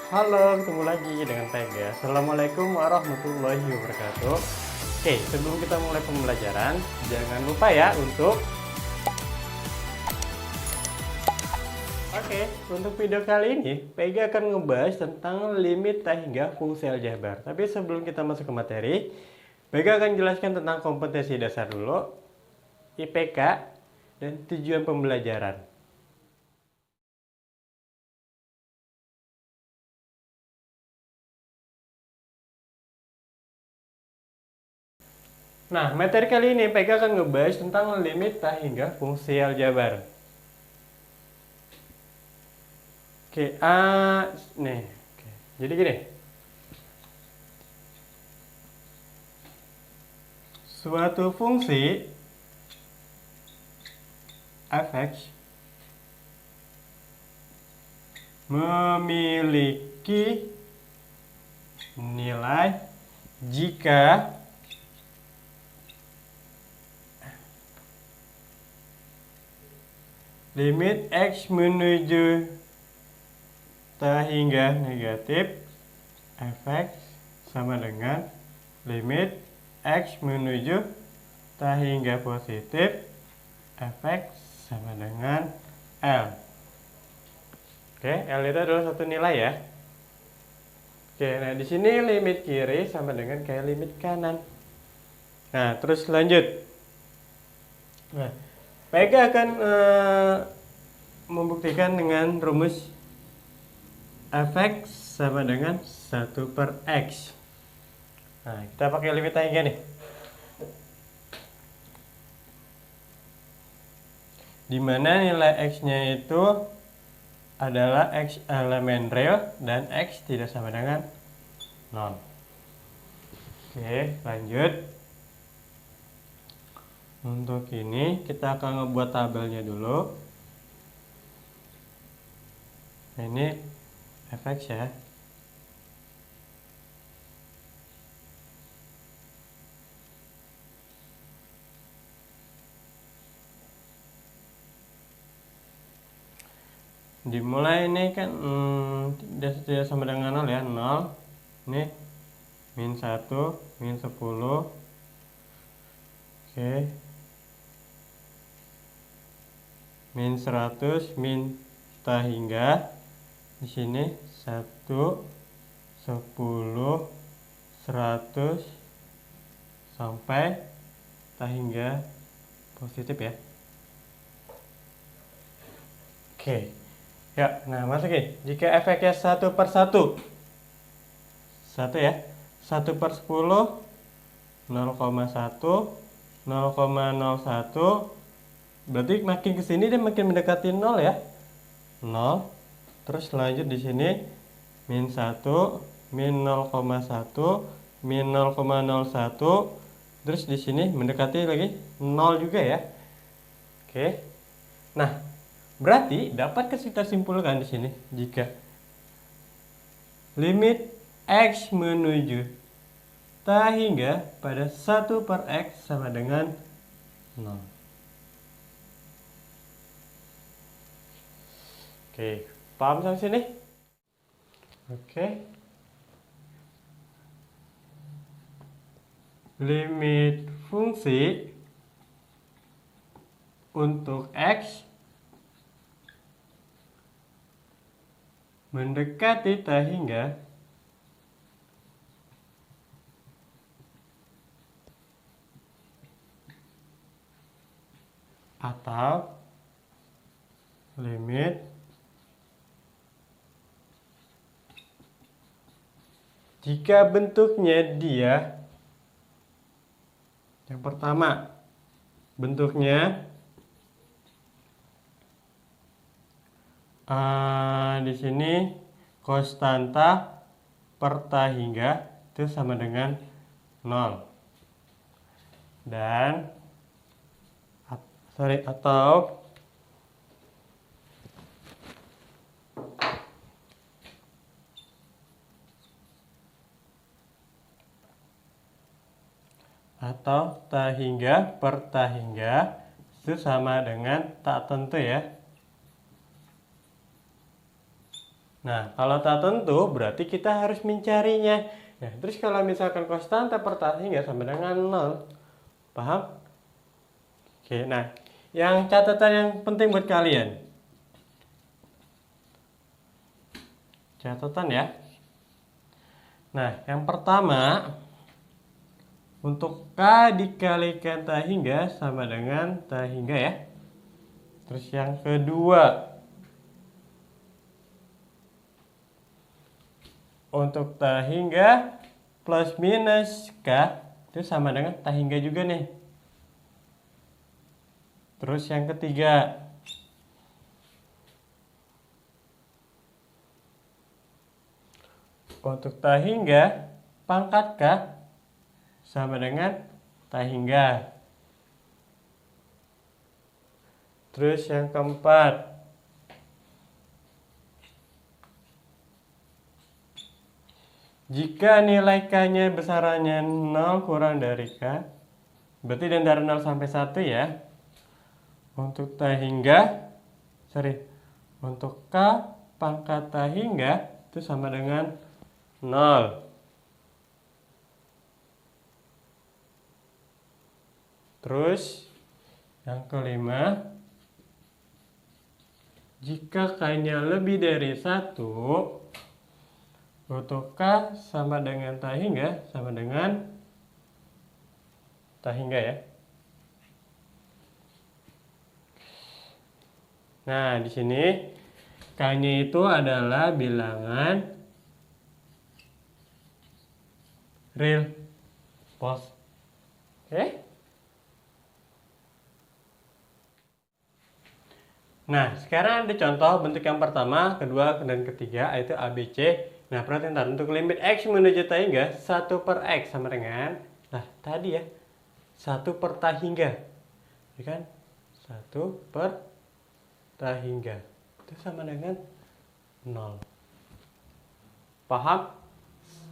Halo, ketemu lagi dengan Tega. Assalamualaikum warahmatullahi wabarakatuh. Oke, sebelum kita mulai pembelajaran, jangan lupa ya untuk video kali ini, Pega akan ngebahas tentang limit tak hingga fungsi aljabar. Tapi sebelum kita masuk ke materi, Pega akan jelaskan tentang kompetensi dasar dulu, IPK, dan tujuan pembelajaran. Nah, materi kali ini Pega akan ngebahas tentang limit tak hingga fungsi aljabar. Oke, nih. Oke. Jadi gini, suatu fungsi f(x) memiliki nilai jika limit x menuju tak hingga negatif f(x) sama dengan limit x menuju tak hingga positif f(x) sama dengan L. Oke, L itu adalah satu nilai ya. Oke, nah di sini limit kiri sama dengan kayak limit kanan. Nah, terus lanjut. Nah, Pega akan membuktikan dengan rumus f(x) sama dengan 1/x. Nah, kita pakai limit tak hingga nih. Dimana nilai x-nya itu adalah x elemen real dan x tidak sama dengan 0. Oke, lanjut. Untuk ini kita akan ngebuat tabelnya dulu. Nah, ini f(x) ya. Dimulai ini kan tidak sama dengan 0 ya, 0. Ini min 1, min 10. Oke. Min 100, min tak hingga. Di sini 1, 10, 100 sampai tak hingga positif ya. Oke. Ya, nah masukin. Jika efeknya 1/1, 1 ya, 1/10, 0,1, 0,01, berarti makin ke sini dia makin mendekati 0 ya. 0. Terus lanjut di sini min 1, min 0,1, min 0,01. Terus di sini mendekati lagi 0 juga ya. Oke. Nah, berarti dapat kita simpulkan di sini jika limit x menuju tak hingga pada 1/x sama dengan 0. Oke, paham sampai sini? Oke. Limit fungsi untuk x mendekati tak hingga atau limit jika bentuknya dia, yang pertama bentuknya di sini konstanta per tak hingga itu sama dengan 0. Dan atau tak hingga per tak hingga itu sama dengan tak tentu ya. Nah, kalau tak tentu berarti kita harus mencarinya. Nah, terus kalau misalkan konstanta per tak hingga sama dengan 0. Paham? Oke, nah, yang catatan yang penting buat kalian. Catatan ya. Nah, yang pertama, untuk K dikalikan tak hingga sama dengan tak hingga ya. Terus yang kedua, untuk tak hingga plus minus K itu sama dengan tak hingga juga nih. Terus yang ketiga, untuk tak hingga pangkat K sama dengan tak hingga. Terus yang keempat, jika nilai K-nya besarannya 0 kurang dari K, berarti dari 0 sampai 1 ya. Untuk tak hingga, untuk K pangkat tak hingga itu sama dengan 0. Terus yang kelima, jika K-nya lebih dari 1, untuk K sama dengan tak hingga sama dengan tak hingga ya. Nah, di sini K-nya itu adalah bilangan real post. Oke? Nah, sekarang ada contoh bentuk yang pertama, kedua, dan ketiga, yaitu ABC. Nah, perhatikan untuk limit X menuju tak hingga 1 per X sama dengan, nah tadi ya, 1 per tak hingga. Ya kan? 1 per tak hingga. Itu sama dengan 0. Paham?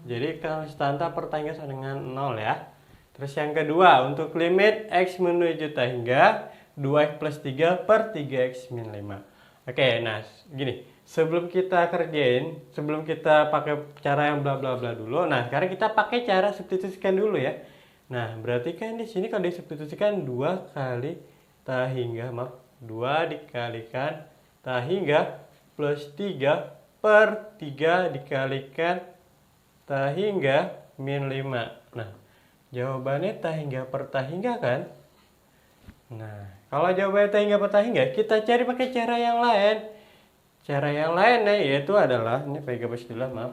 Jadi konstanta per tak hingga sama dengan 0 ya. Terus yang kedua, untuk limit X menuju tak hingga 2X plus 3 per 3X min 5. Oke, nah gini. Sebelum kita kerjain, sebelum kita pakai cara yang bla bla bla dulu, nah sekarang kita pakai cara substitusikan dulu ya. Nah, berarti kan di sini kalau disubstitusikan 2 kali tak hingga, 2 dikalikan tak hingga plus 3 per 3 dikalikan tak hingga min 5. Nah, jawabannya tak hingga per tak hingga kan? Nah, kalau jawabannya tak hingga per tak hingga, kita cari pakai cara yang lain. Cara yang lainnya yaitu adalah, ini pakai gabus dulu, maaf.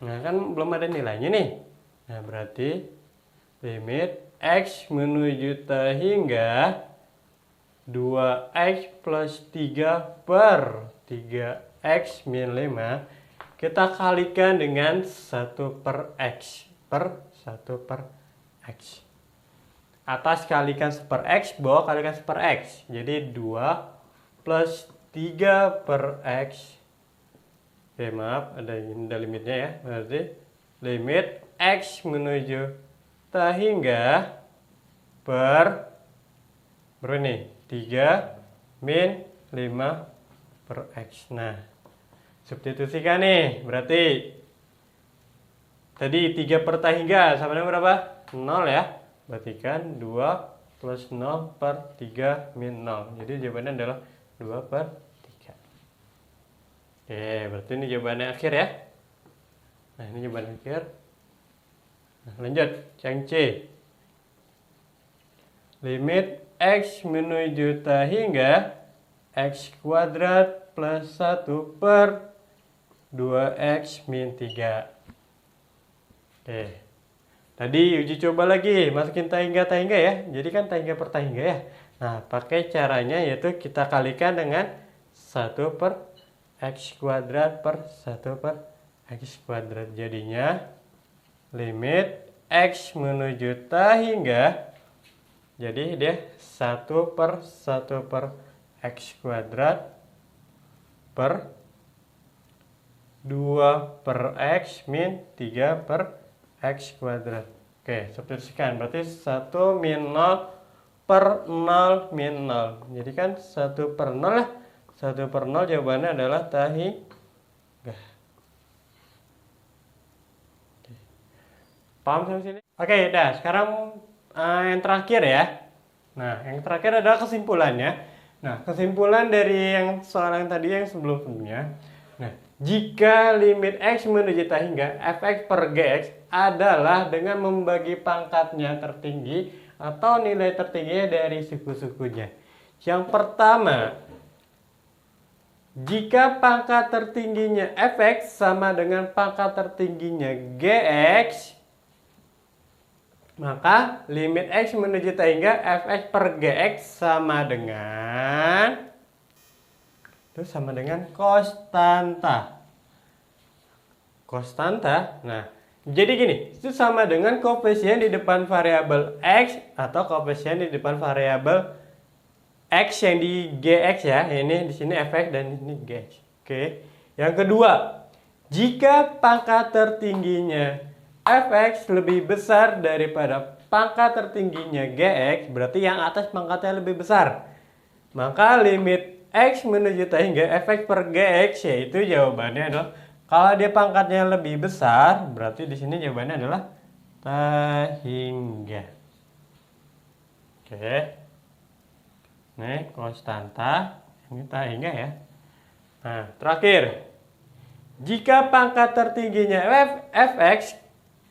Nah, kan belum ada nilainya nih. Nah, berarti limit X menuju tak hingga 2X plus 3 per 3X min 5 kita kalikan dengan 1 per X per 1 per X. Atas kalikan 1 per X, bawah kalikan 1 per X. Jadi 2 plus 3 per X. Oke, maaf, ada limitnya ya. Berarti limit X menuju tak hingga per berapa nih? 3 min 5 per X. Nah, substitusikan nih. Berarti tadi 3 per tak hingga sama dengan berapa? 0 ya. Berarti kan 2 plus 0 per 3 min 0. Jadi jawabannya adalah 2 per 3. Oke, berarti ini jawabannya akhir ya. Nah, ini jawaban akhir. Nah, lanjut, yang C. Limit X menuju tak hingga X kuadrat plus 1 per 2X min 3. Oke. Tadi uji coba lagi, masukin tak hingga ya. Jadi kan tak hingga per tak hingga ya. Nah, pakai caranya yaitu kita kalikan dengan 1 per X kuadrat per 1 per X kuadrat. Jadinya limit X menuju tak hingga, jadi dia 1 per 1 per X kuadrat per 2 per X min 3 per X kuadrat. Oke, substitusikan. Berarti 1 min 0 per 0 min 0. Jadi kan 1 per 0 lah. 1 per 0 jawabannya adalah tahingga. Paham sampai sini? Oke, dah. Sekarang yang terakhir ya. Nah, yang terakhir adalah kesimpulannya. Nah, kesimpulan dari yang soal yang tadi yang sebelumnya. Nah, jika limit x menuju tahingga fx per gx adalah dengan membagi pangkatnya tertinggi atau nilai tertingginya dari suku-sukunya. Yang pertama, jika pangkat tertingginya fx sama dengan pangkat tertingginya gx, maka limit x menuju tahingga fx per gx sama dengan konstanta. Konstanta. Nah, jadi gini, itu sama dengan koefisien di depan variabel x atau koefisien di depan variabel x yang di gx ya. Ini di sini fx dan ini gx. Oke. Yang kedua, jika pangkat tertingginya fx lebih besar daripada pangkat tertingginya gx, berarti yang atas pangkatnya lebih besar. Maka limit x menuju tahingga fx per gx, yaitu jawabannya adalah kalau dia pangkatnya lebih besar, berarti di sini jawabannya adalah tahingga. Oke. Nih, konstanta, ini tahingga ya. Nah, terakhir. Jika pangkat tertingginya fx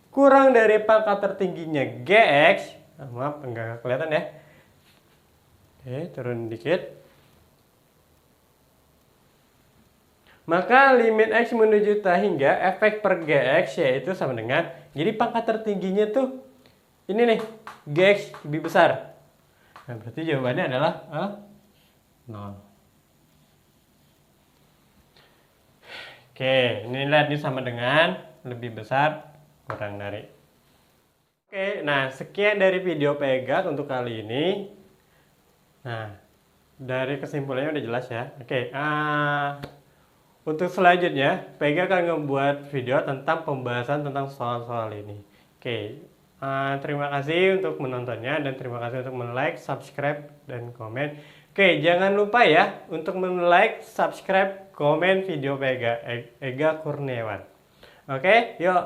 kurang dari pangkat tertingginya gx, maaf enggak kelihatan ya. Oke, turun dikit. Maka limit x menuju tahingga fx per gx yaitu sama dengan, jadi pangkat tertingginya tuh ini nih, gx lebih besar. Nah, berarti jawabannya adalah 0. Oke, ini lihat, ini sama dengan lebih besar kurang dari. Oke, nah sekian dari video Pegas untuk kali ini. Nah, dari kesimpulannya udah jelas ya. Oke, untuk selanjutnya, Pegas akan membuat video tentang pembahasan tentang soal-soal ini. Oke, terima kasih untuk menontonnya dan terima kasih untuk like, subscribe, dan komen. Oke, jangan lupa ya untuk like, subscribe, komen video Pegas, Ega Kurniawan. Oke, yuk.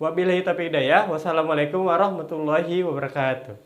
Wabillahi taufiq hidayah. Wassalamualaikum warahmatullahi wabarakatuh.